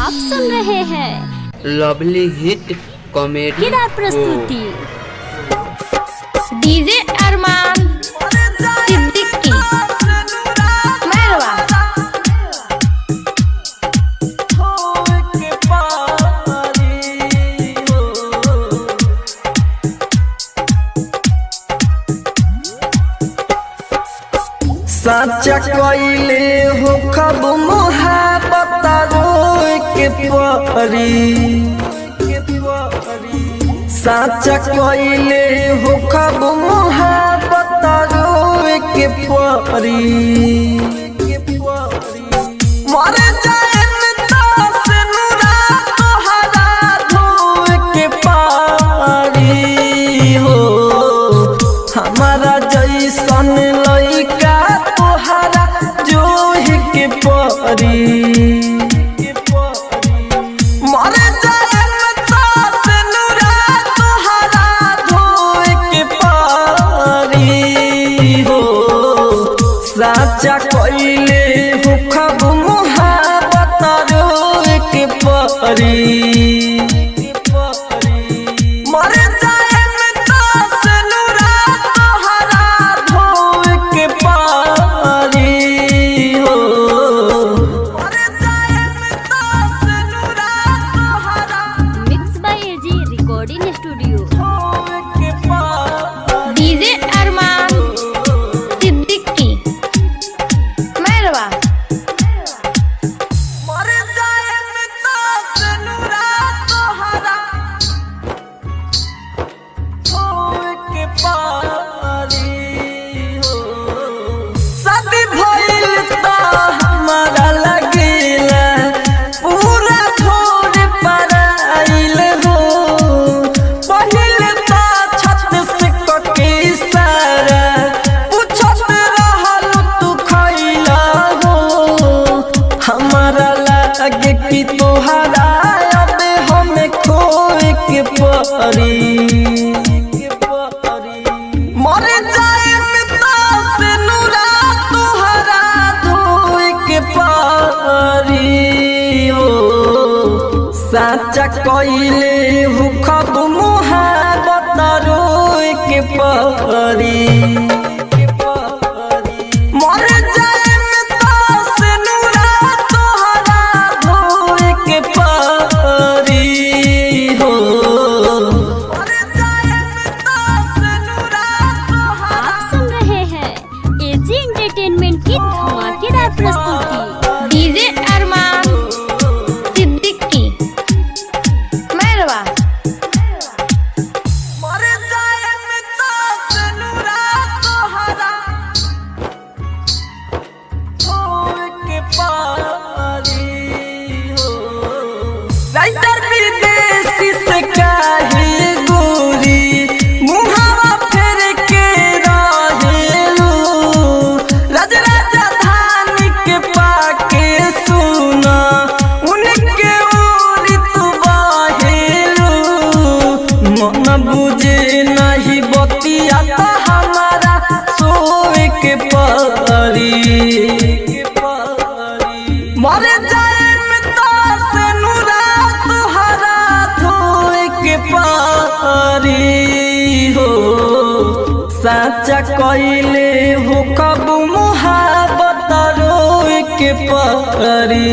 आप सुन रहे हैं लवली हिट कॉमेडी की प्रस्तुति डीजे अरमान सिद्दीकी मेहरवा। साचा कइले हो खब मोहब्बत रोए के परी, साचा कइले हो खब मोहब्बत रोए के परी। मर जाए से नुरा तोहरा धोए के पारी हो, हमारा जैसन लइका के परी। मर जाए से नुरा तोहरा धोए के पारी हो, साचा कइले हो खब मोहब्बत रोए के परी। डीजे अरमान सिद्दीकी मेहरवा। मर जाए से नुरा तोहरा धोए के पारी हो, शादी भइल त हमारा लगेला पूरा छोड़ पर आइल हो। कि तोहरा अब हमें खोए के परी। मर जाए से नुरा तोहरा धोए के परी हो, साचा कइले हो खब मोहब्बत रोए के परी। प्रस्तुति डीजे अरमान सिद्दीकी मेहरवा। मर जाए से नुरा तोहरा धोए के पारी हो, राइटर विदेशी से काहे गोरी मुहावा फेर के रहेलू। मन बुझे नहीं बतिया तो हमारा सोए के परी। मर जाए से नुरा तोहरा धोए के परी हो, साचा कइले हो खब मोहब्बत रोए के परी।